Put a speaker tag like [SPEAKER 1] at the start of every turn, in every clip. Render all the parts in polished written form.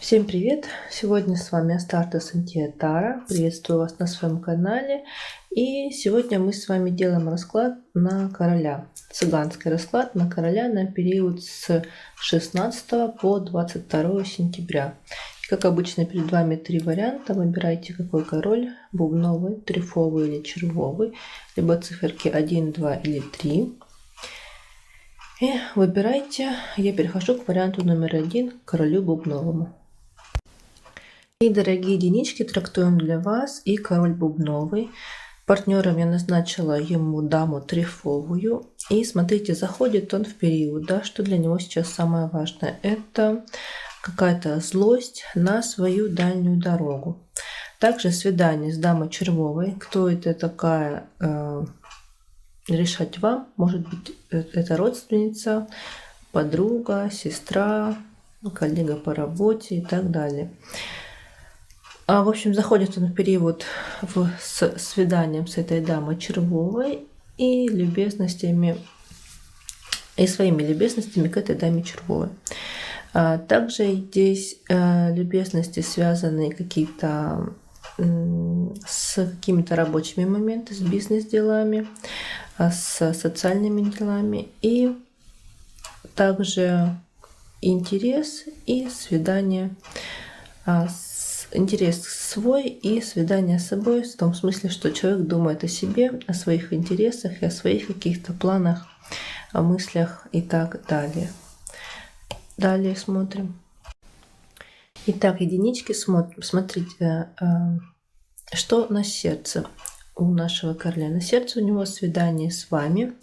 [SPEAKER 1] Всем привет! Сегодня с вами Астартес Антиатара. Приветствую вас на своем канале. И сегодня мы с вами делаем расклад на короля. Цыганский расклад на короля на период с 16 по 22 сентября. Как обычно, перед вами три варианта. Выбирайте, какой король: бубновый, трефовый или червовый, либо циферки 1, 2 или 3. И выбирайте. Я перехожу к варианту номер 1, королю бубновому. И, дорогие единички, трактуем для вас и король бубновый. Партнером я назначила ему даму трефовую. И смотрите, заходит он в период, да, что для него сейчас самое важное. Это какая-то злость на свою дальнюю дорогу. Также свидание с дамой червовой. Кто это такая, решать вам. Может быть, это родственница, подруга, сестра, коллега по работе и так далее. В общем, заходит он в период с свиданием с этой дамой червовой и любезностями, и своими любезностями к этой даме червовой. Также здесь любезности связаны какие-то с какими-то рабочими моментами, с бизнес-делами, с социальными делами, и также интерес и свидание интерес свой и свидание с собой, в том смысле, что человек думает о себе, о своих интересах и о своих каких-то планах, о мыслях и так далее. Далее смотрим. Итак, единички, смотрите, что на сердце у нашего короля. На сердце у него свидание с вами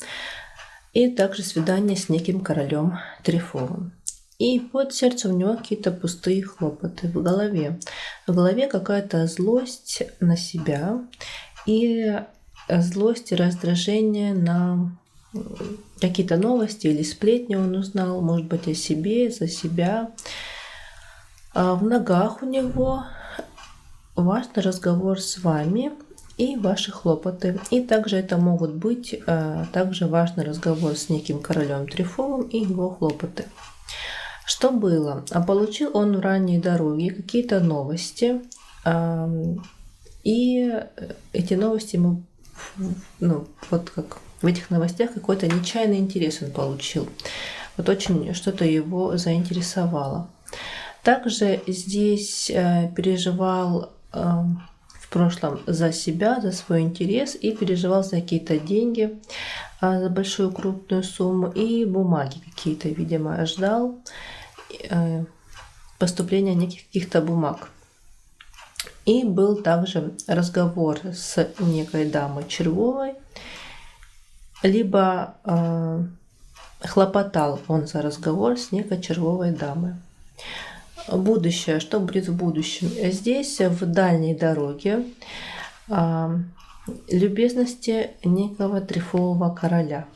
[SPEAKER 1] и также свидание с неким королем трефовым. И под сердцем у него какие-то пустые хлопоты в голове. В голове какая-то злость на себя и злость и раздражение на какие-то новости или сплетни он узнал, может быть, о себе, за себя. В ногах у него важный разговор с вами и ваши хлопоты. И также это могут быть также важный разговор с неким королем трефовым и его хлопоты. Что было? Получил он в ранней дороге какие-то новости, и эти новости ему, вот как в этих новостях какой-то нечаянный интерес он получил. Вот очень что-то его заинтересовало. Также здесь переживал в прошлом за себя, за свой интерес, и переживал за какие-то деньги, за большую крупную сумму, и бумаги какие-то, видимо, ждал поступления неких каких-то бумаг. И был также разговор с некой дамой червовой, либо хлопотал он за разговор с некой червовой дамой. Будущее. Что будет в будущем? Здесь в дальней дороге любезности некого трефового короля.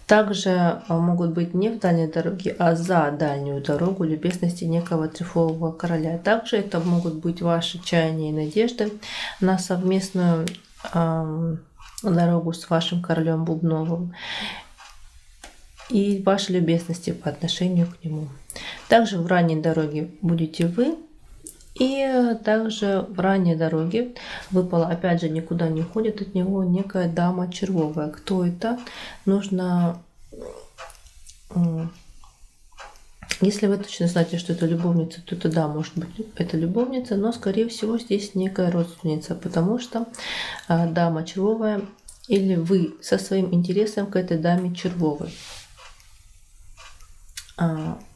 [SPEAKER 1] Также могут быть не в дальней дороге, а за дальнюю дорогу любезности некого трефового короля. Также это могут быть ваши чаяния и надежды на совместную дорогу с вашим королем бубновым и ваши любезности по отношению к нему. Также в ранней дороге будете вы. И также в ранней дороге выпала, опять же, никуда не уходит от него некая дама червовая. Кто это? Нужно, если вы точно знаете, что это любовница, то да, может быть, это любовница, но, скорее всего, здесь некая родственница, потому что дама червовая или вы со своим интересом к этой даме червовой.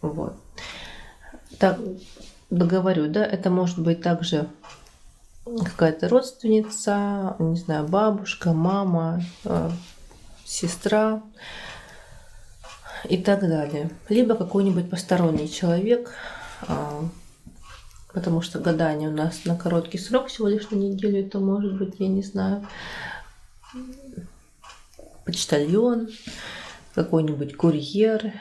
[SPEAKER 1] Вот. Так, договорю, да, это может быть также какая-то родственница, не знаю, бабушка, мама, сестра и так далее. Либо какой-нибудь посторонний человек, потому что гадание у нас на короткий срок, всего лишь на неделю, это может быть, я не знаю, почтальон, какой-нибудь курьер,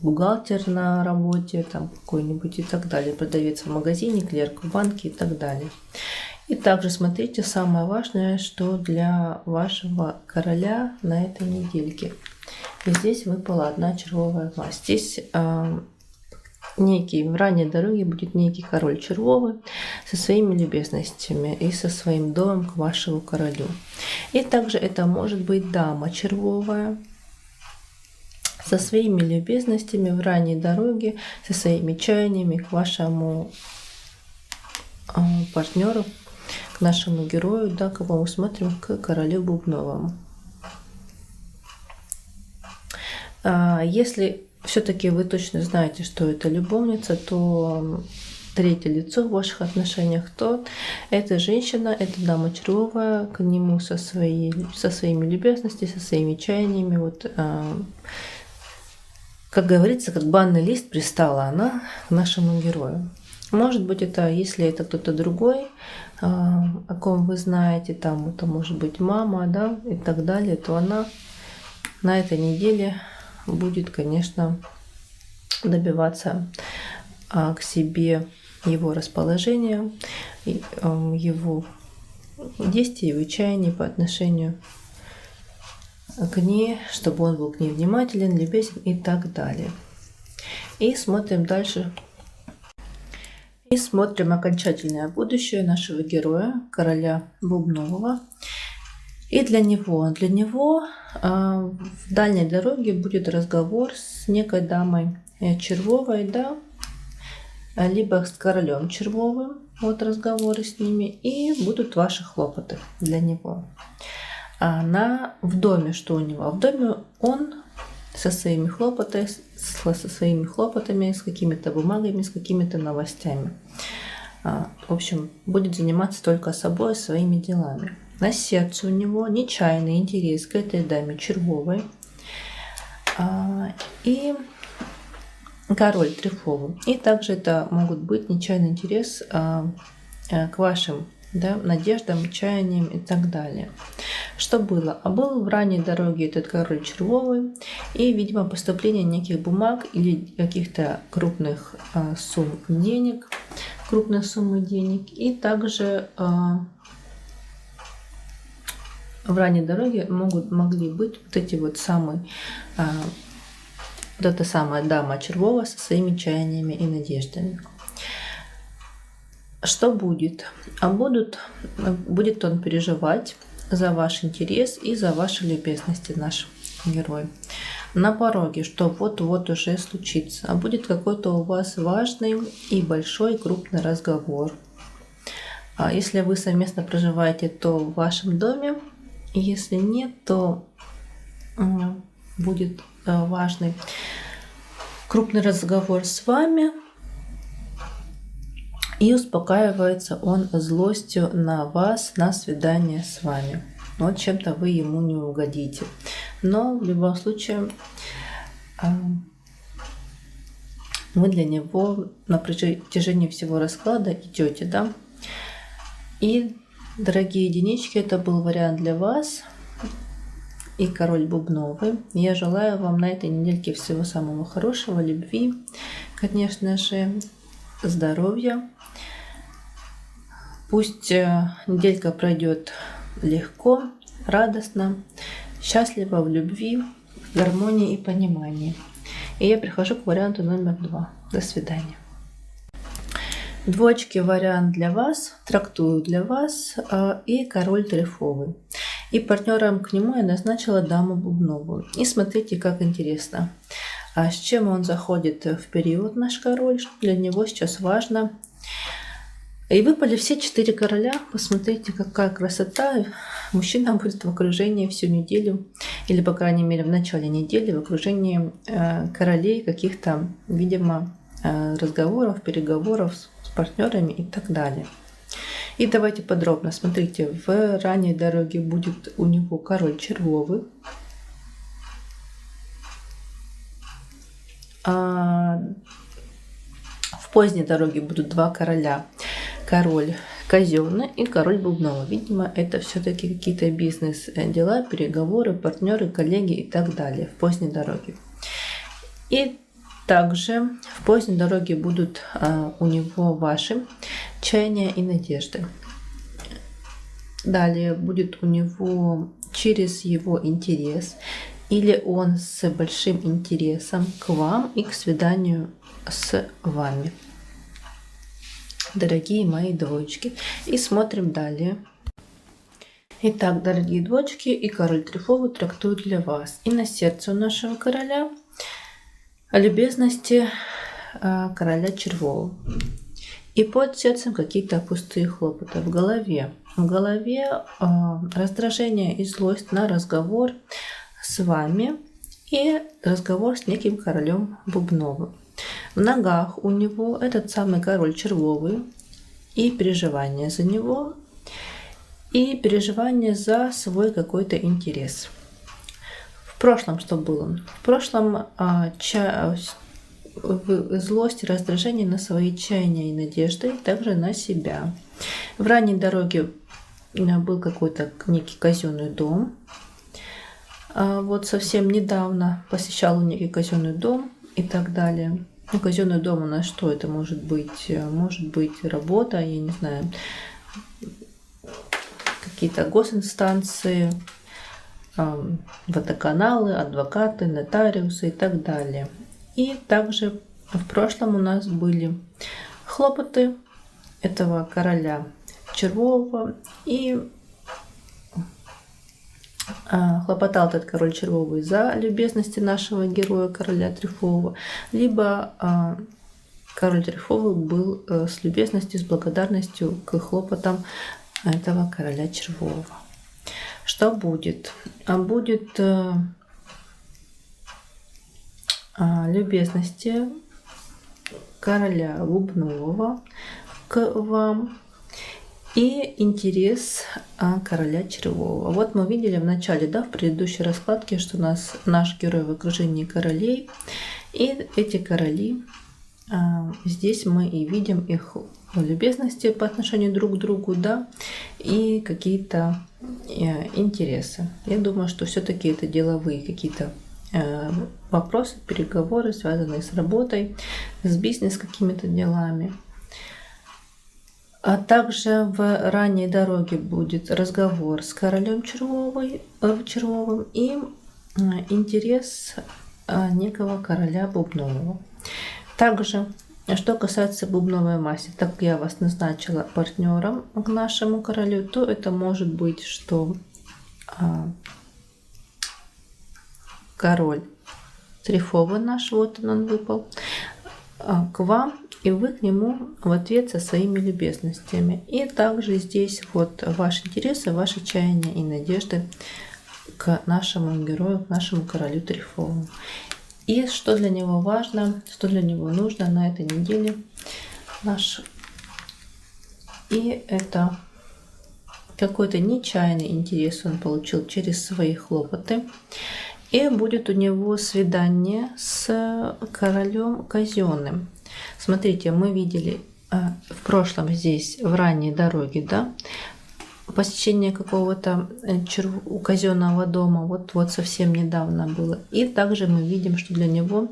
[SPEAKER 1] бухгалтер на работе, там какой-нибудь и так далее, продавец в магазине, клерк в банке и так далее. И также смотрите, самое важное, что для вашего короля на этой недельке. И здесь выпала одна червовая масть. Здесь в ранней дороге будет некий король червовый со своими любезностями и со своим домом к вашему королю. И также это может быть дама червовая со своими любезностями в ранней дороге, со своими чаяниями к вашему партнеру, к нашему герою, да, кого мы смотрим, к королю Бубновому. Если все-таки вы точно знаете, что это любовница, то третье лицо в ваших отношениях, то эта женщина, эта дама червовая, к нему со своими любезностями, со своими чаяниями, вот, как говорится, как банный лист пристала она к нашему герою. Может быть, это, если это кто-то другой, о ком вы знаете, там это может быть мама, да, и так далее, то она на этой неделе будет, конечно, добиваться к себе его расположения, его действий, его чаяний по отношению к ней, чтобы он был к ней внимателен, любезен и так далее. И смотрим дальше. И смотрим окончательное будущее нашего героя, короля Бубнового. И для него в дальней дороге будет разговор с некой дамой червовой, да, либо с королем червовым, вот разговоры с ними, и будут ваши хлопоты для него. В доме, что у него? В доме он со своими хлопотами, с какими-то бумагами, с какими-то новостями. В общем, будет заниматься только собой, своими делами. На сердце у него нечаянный интерес к этой даме червовой и король трефовый. И также это могут быть нечаянный интерес к вашим, да, надеждам, чаяниям и так далее. Что было? был в ранней дороге этот король червовый, и, видимо, поступление неких бумаг или каких-то крупных сумм денег, и также в ранней дороге могли быть вот эти вот самые, вот эта самая дама червовая со своими чаяниями и надеждами. Что будет? Будет он переживать за ваш интерес и за ваши любезности, наш герой. На пороге, что вот-вот уже случится. Будет какой-то у вас важный и большой крупный разговор. Если вы совместно проживаете, то в вашем доме. Если нет, то будет важный крупный разговор с вами. И успокаивается он злостью на вас, на свидание с вами. Вот чем-то вы ему не угодите. Но в любом случае вы для него на протяжении всего расклада идете, да? И, дорогие единички, это был вариант для вас и король Бубновый. Я желаю вам на этой недельке всего самого хорошего, любви, конечно же, здоровья. Пусть неделька пройдет легко, радостно, счастливо, в любви, в гармонии и понимании. И я прихожу к варианту номер 2. До свидания. Двоечки вариант для вас, трактую для вас, и король трефовый. И партнером к нему я назначила даму Бубновую. И смотрите, как интересно. С чем он заходит в период, наш король, что для него сейчас важно. И выпали все 4 короля. Посмотрите, какая красота. Мужчина будет в окружении всю неделю, или, по крайней мере, в начале недели, в окружении королей, каких-то, видимо, разговоров, переговоров с партнерами и так далее. И давайте подробно. Смотрите, в ранней дороге будет у него король червовый. В поздней дороге будут 2 короля. Король казенный и король Бубновый. Видимо, это все-таки какие-то бизнес-дела, переговоры, партнеры, коллеги и так далее в поздней дороге. И также в поздней дороге будут у него ваши чаяния и надежды. Далее будет у него через его интерес, или он с большим интересом к вам и к свиданию с вами. Дорогие мои двоечки. И смотрим далее. Итак, дорогие двоечки, и король трефовый трактует для вас. И на сердце у нашего короля любезности короля червового. И под сердцем какие-то пустые хлопоты. В голове раздражение и злость на разговор с вами и разговор с неким королем Бубновым. В ногах у него этот самый король червовый и переживания за него, и переживания за свой какой-то интерес. В прошлом что было? В прошлом злость и раздражение на свои чаяния и надежды, и также на себя. В ранней дороге был какой-то некий казенный дом. Вот совсем недавно посещал некий казенный дом и так далее. Ну, казенный дом у нас что это может быть? Может быть работа, я не знаю, какие-то госинстанции, водоканалы, адвокаты, нотариусы и так далее. И также в прошлом у нас были хлопоты этого короля червового, и хлопотал этот король червовый за любезности нашего героя короля трефового, либо король трефовый был с любезностью, с благодарностью к хлопотам этого короля червового. Что будет? Будет любезности короля Бубнового к вам и интерес короля червового. Вот мы видели в начале, да, в предыдущей раскладке, что у нас наш герой в окружении королей, и эти короли, здесь мы и видим их любезности по отношению друг к другу, да, и какие-то интересы. Я думаю, что все-таки это деловые какие-то вопросы, переговоры, связанные с работой, с бизнес какими-то делами. А также в ранней дороге будет разговор с королем червовым и интерес некого короля Бубнового. Также, что касается бубновой масти, так как я вас назначила партнером к нашему королю, то это может быть, что король трефовый наш, вот он выпал, к вам, и вы к нему в ответ со своими любезностями. И также здесь вот ваши интересы, ваши чаяния и надежды к нашему герою, к нашему королю трефовому. И что для него важно, что для него нужно на этой неделе наш. И это какой-то нечаянный интерес он получил через свои хлопоты. И будет у него свидание с королем казенным. Смотрите, мы видели в прошлом здесь, в ранней дороге, да, посещение какого-то казенного дома, вот совсем недавно было. И также мы видим, что для него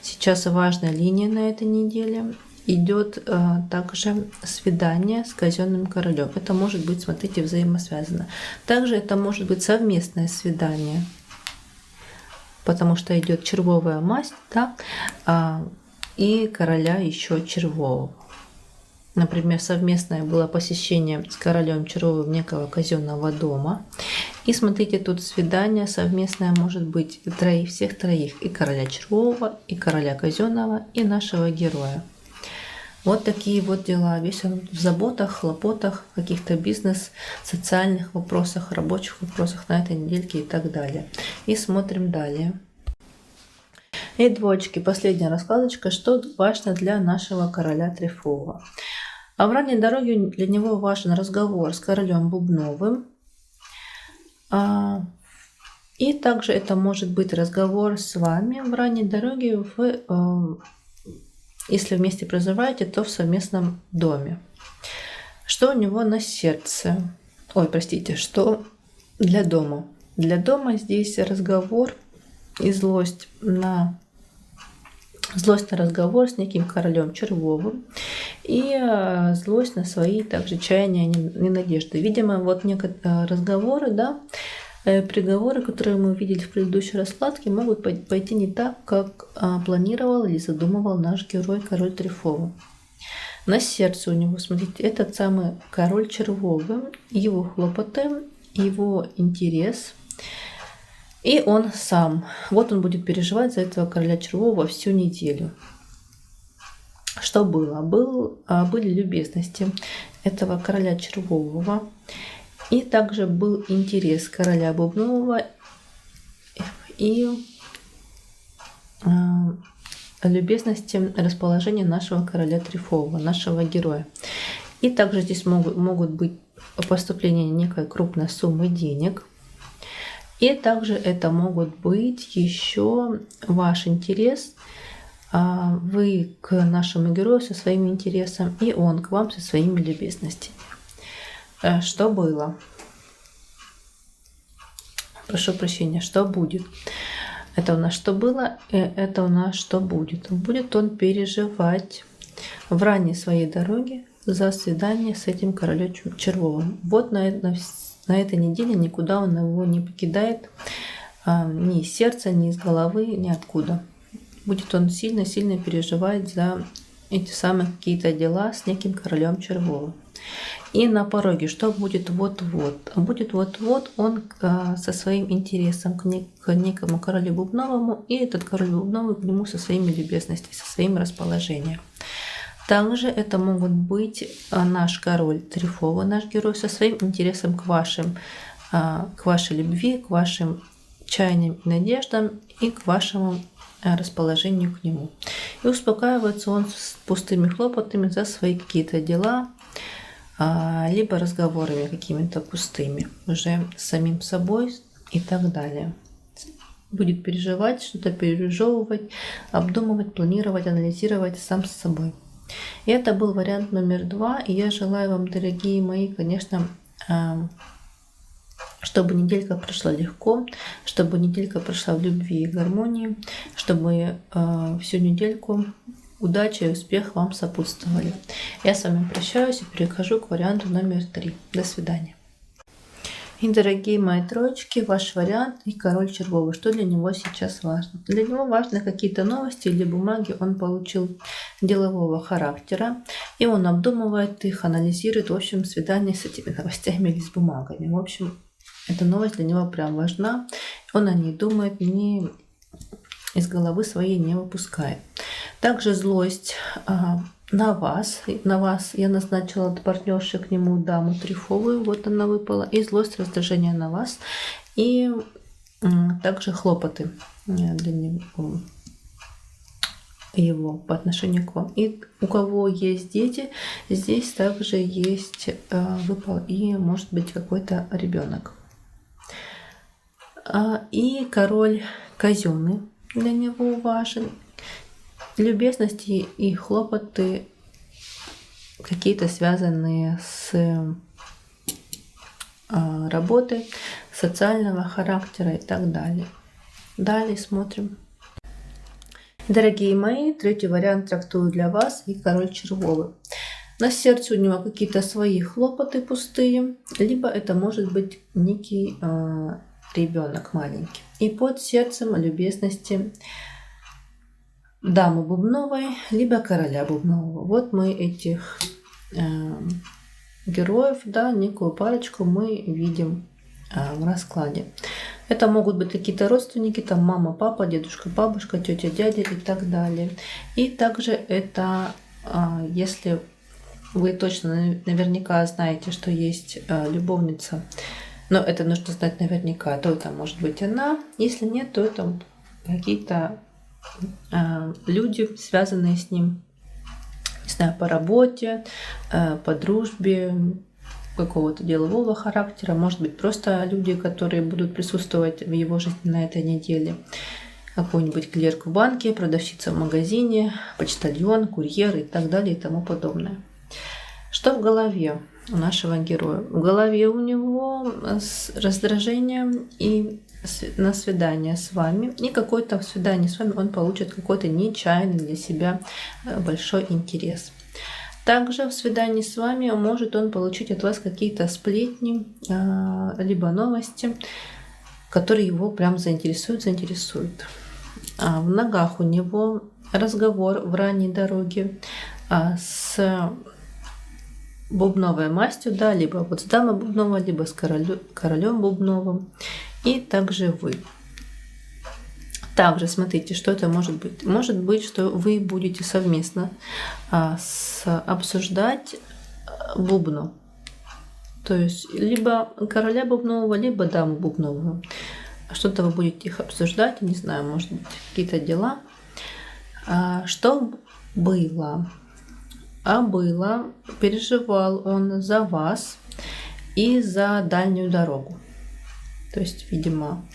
[SPEAKER 1] сейчас важная линия на этой неделе. Идет также свидание с казенным королем. Это может быть, смотрите, взаимосвязано. Также это может быть совместное свидание, потому что идет червовая масть, да, и короля еще червового. Например, совместное было посещение с королем червовым некого казенного дома. И смотрите, тут свидание совместное может быть всех троих: и короля червового, и короля казенного, и нашего героя. Вот такие вот дела. Весь он в заботах, хлопотах, каких-то бизнес, социальных вопросах, рабочих вопросах на этой недельке и так далее. И смотрим далее. И двоечки, последняя раскладочка, что важно для нашего короля трефового. А в ранней дороге для него важен разговор с королем Бубновым. И также это может быть разговор с вами в ранней дороге, если вместе проживаете, то в совместном доме. Что у него на сердце? Что для дома? Для дома здесь разговор и злость на разговор с неким королем червовым и злость на свои также чаяния и надежды. Видимо, вот некоторые разговоры, да, приговоры, которые мы видели в предыдущей раскладке, могут пойти не так, как планировал или задумывал наш герой король Трефова. На сердце у него, смотрите, этот самый король червовый, его хлопоты, его интерес, и он сам. Вот он будет переживать за этого короля червового всю неделю. Что было? Были любезности этого короля червового, и также был интерес короля бубнового и любезности расположения нашего короля Трефового, нашего героя. И также здесь могут быть поступления некой крупной суммы денег. И также это могут быть еще ваш интерес, вы к нашему герою со своим интересом, и он к вам со своими любезностями. Что было? Прошу прощения, что будет? Это у нас что было, это у нас что будет. Будет он переживать в ранней своей дороге за свидание с этим королем червовым. Вот на этой неделе никуда он его не покидает, ни из сердца, ни из головы, ни откуда. Будет он сильно-сильно переживать за эти самые какие-то дела с неким королем червовым. И на пороге, что будет вот-вот? Будет вот-вот он со своим интересом к некому королю бубновому, и этот король бубновый к нему со своими любезностями, со своим расположением. Также это могут быть наш король Трефова, наш герой, со своим интересом к вашей любви, к вашим чаяниям и надеждам и к вашему расположению к нему. И успокаивается он с пустыми хлопотами за свои какие-то дела, либо разговорами какими-то пустыми, уже с самим собой и так далее. Будет переживать, что-то пережевывать, обдумывать, планировать, анализировать сам с собой. И это был вариант номер 2. И я желаю вам, дорогие мои, конечно, чтобы неделька прошла легко, чтобы неделька прошла в любви и гармонии, чтобы всю недельку удача и успех вам сопутствовали. Я с вами прощаюсь и перехожу к варианту номер 3. До свидания. И, дорогие мои троечки, ваш вариант и король червовый. Что для него сейчас важно? Для него важны какие-то новости или бумаги он получил делового характера, и он обдумывает их, анализирует, в общем, свидание с этими новостями или с бумагами. В общем, эта новость для него прям важна. Он о ней думает, не из головы своей не выпускает. Также злость на вас. Я назначила партнерши к нему даму Трефовую, вот она выпала. И злость, раздражение на вас. И также хлопоты для него, по отношению к вам. И у кого есть дети, здесь также есть выпал и может быть какой-то ребенок. И король казенный для него важен. Любезности и хлопоты какие-то связанные с работой, социального характера и так далее. Далее смотрим. Дорогие мои, третий вариант трактую для вас и король червовый. На сердце у него какие-то свои хлопоты пустые, либо это может быть некий ребенок маленький. И под сердцем любезности дамы бубновой, либо короля бубнового. Вот мы этих героев, да, некую парочку мы видим в раскладе. Это могут быть какие-то родственники, там мама, папа, дедушка, бабушка, тетя, дядя и так далее. И также это, если вы точно наверняка знаете, что есть любовница, но это нужно знать наверняка, то это может быть она. Если нет, то это какие-то люди, связанные с ним, не знаю, по работе, по дружбе, какого-то делового характера, может быть, просто люди, которые будут присутствовать в его жизни на этой неделе. Какой-нибудь клерк в банке, продавщица в магазине, почтальон, курьер и так далее и тому подобное. Что в голове у нашего героя? В голове у него раздражение и на свидание с вами. И какое-то свидание с вами он получит какой-то нечаянный для себя большой интерес. Также в свидании с вами может он получить от вас какие-то сплетни, либо новости, которые его прям заинтересуют. В ногах у него разговор в ранней дороге с бубновой мастью, да, либо вот с дамой бубновой, либо с королем бубновым, и также вы. Также смотрите, что это может быть. Может быть, что вы будете совместно обсуждать бубну. То есть либо короля бубнового, либо даму бубновую. Что-то вы будете их обсуждать, не знаю, может быть, какие-то дела. Что было? Переживал он за вас и за дальнюю дорогу. То есть, видимо,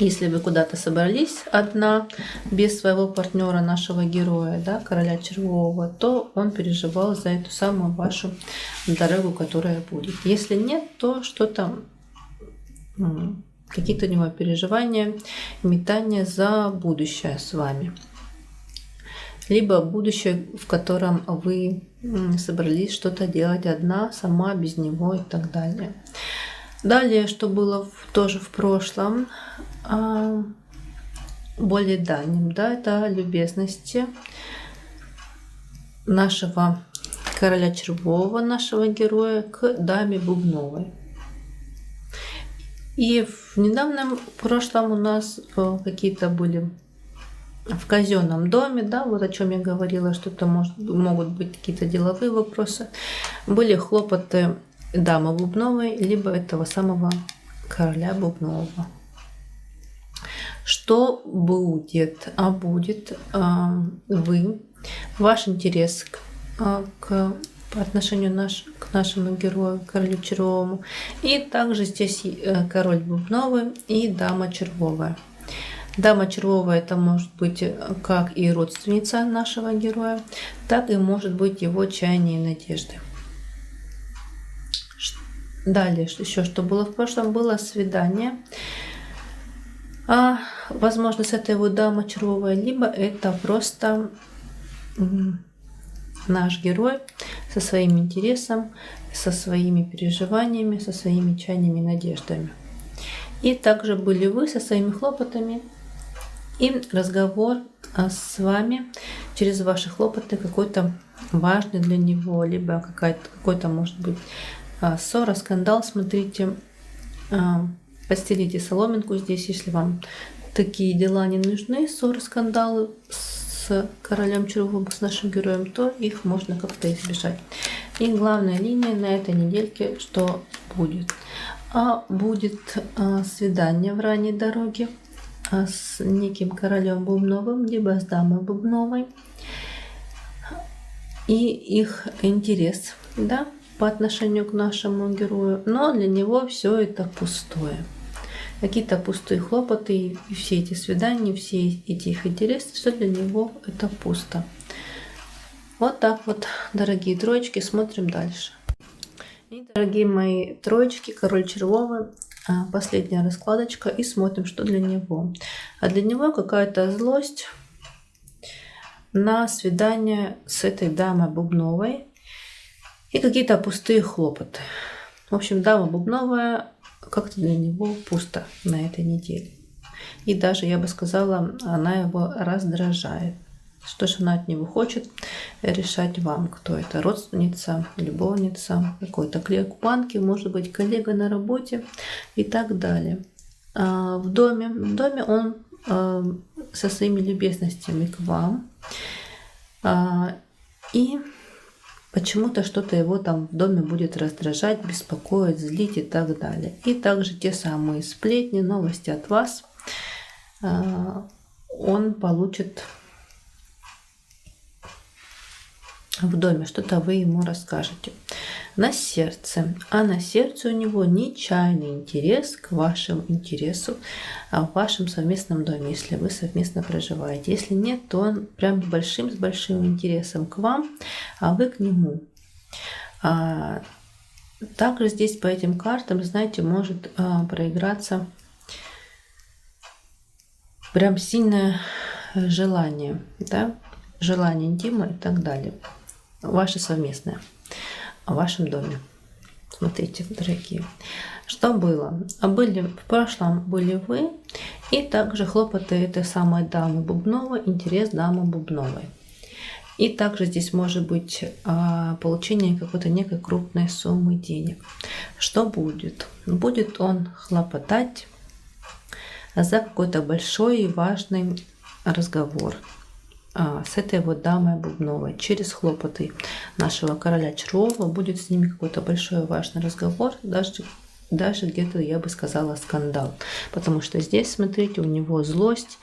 [SPEAKER 1] если вы куда-то собрались одна, без своего партнера, нашего героя, да, короля червового, то он переживал за эту самую вашу дорогу, которая будет. Если нет, то что-то, какие-то у него переживания, метания за будущее с вами. Либо будущее, в котором вы собрались что-то делать одна, сама, без него и так далее. Далее, что было тоже в прошлом, более дальнем, да, это любезности нашего короля червового, нашего героя, к даме бубновой. И в недавнем прошлом у нас какие-то были в казенном доме, да, вот о чем я говорила, что это могут быть какие-то деловые вопросы, были хлопоты дамы бубновой, либо этого самого короля бубнового. Что будет? Будет ваш интерес по отношению к нашему герою, королю червовому. И также здесь король бубновый и дама червовая. Дама червовая это может быть как и родственница нашего героя, так и может быть его чаяния и надежды. Далее, еще что было в прошлом, было свидание. Возможно, с этой вот дамой червовой, либо это просто наш герой со своим интересом, со своими переживаниями, со своими чаяниями и надеждами. И также были вы со своими хлопотами, и разговор с вами через ваши хлопоты какой-то важный для него, либо какой-то, может быть, ссора, скандал. Смотрите, постелите соломинку здесь, если вам такие дела не нужны, ссоры, скандалы с королем червовым, с нашим героем, то их можно как-то избежать. И главная линия на этой недельке, что будет? Будет свидание в ранней дороге с неким королем бубновым, либо с дамой бубновой. И их интерес, да, по отношению к нашему герою, но для него все это пустое. Какие-то пустые хлопоты, и все эти свидания, все эти их интересы, все для него это пусто. Вот так вот, дорогие троечки, смотрим дальше. И, дорогие мои троечки, король червовый, последняя раскладочка, и смотрим, что для него. А для него какая-то злость на свидание с этой дамой бубновой и какие-то пустые хлопоты. В общем, дама бубновая как-то для него пусто на этой неделе. И даже, я бы сказала, она его раздражает. Что же она от него хочет, решать вам, кто это: родственница, любовница, какой-то коллега в банке, может быть, коллега на работе и так далее. В доме он со своими любезностями к вам, и почему-то что-то его там в доме будет раздражать, беспокоить, злить и так далее. И также те самые сплетни, новости от вас он получит в доме, что-то вы ему расскажете. На сердце. А на сердце у него нечаянный интерес к вашему интересу в вашем совместном доме, если вы совместно проживаете. Если нет, то он прям с большим интересом к вам, а вы к нему. Также здесь по этим картам, знаете, может проиграться прям сильное желание, да? Желание интима и так далее. ваше совместное в вашем доме. Смотрите, дорогие, что было? В прошлом были вы, и также хлопоты этой самой дамы Бубновой, интерес дамы Бубновой. И также здесь может быть получение какой-то некой крупной суммы денег. Что будет? Будет он хлопотать за какой-то большой и важный разговор с этой вот дамой Бубновой. Через хлопоты нашего короля Червового будет с ними какой-то большой и важный разговор, даже где-то, я бы сказала, скандал. Потому что здесь, смотрите, у него злость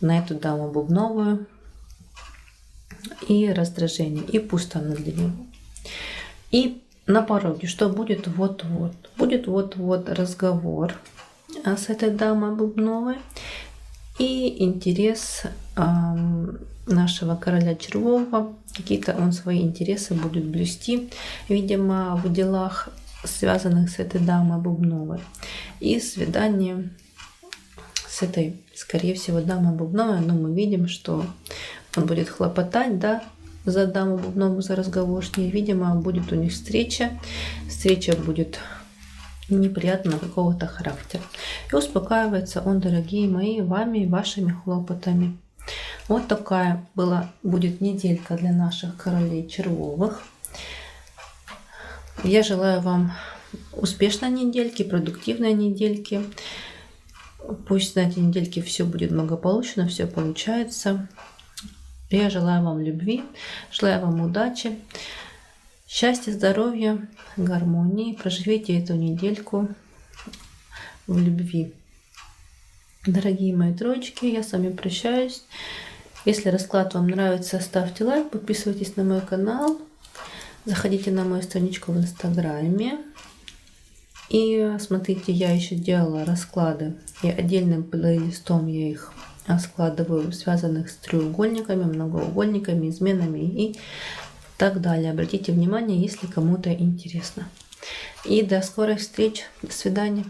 [SPEAKER 1] на эту даму Бубновую и раздражение, и пусто она для него. И на пороге что будет? Вот-вот. Будет вот-вот разговор с этой дамой Бубновой. И интерес нашего короля Червового, какие-то он свои интересы будет блюсти, видимо, в делах, связанных с этой дамой Бубновой. И свидание с этой, скорее всего, дамой Бубновой, но мы видим, что он будет хлопотать, да, за даму Бубнову, за разговор с ней. Видимо, будет у них встреча. Встреча будет неприятного какого-то характера. И успокаивается он, дорогие мои, вами и вашими хлопотами. Вот такая будет неделька для наших королей Червовых. Я желаю вам успешной недельки, продуктивной недельки. Пусть на этой недельке все будет благополучно, все получается. Я желаю вам любви, желаю вам удачи, счастья, здоровья, гармонии. Проживите эту недельку в любви. Дорогие мои троечки, я с вами прощаюсь. Если расклад вам нравится, ставьте лайк, подписывайтесь на мой канал, заходите на мою страничку в Инстаграме. И смотрите, я еще делала расклады, и отдельным плейлистом я их складываю, связанных с треугольниками, многоугольниками, изменами и так далее. Обратите внимание, если кому-то интересно. И до скорых встреч. До свидания.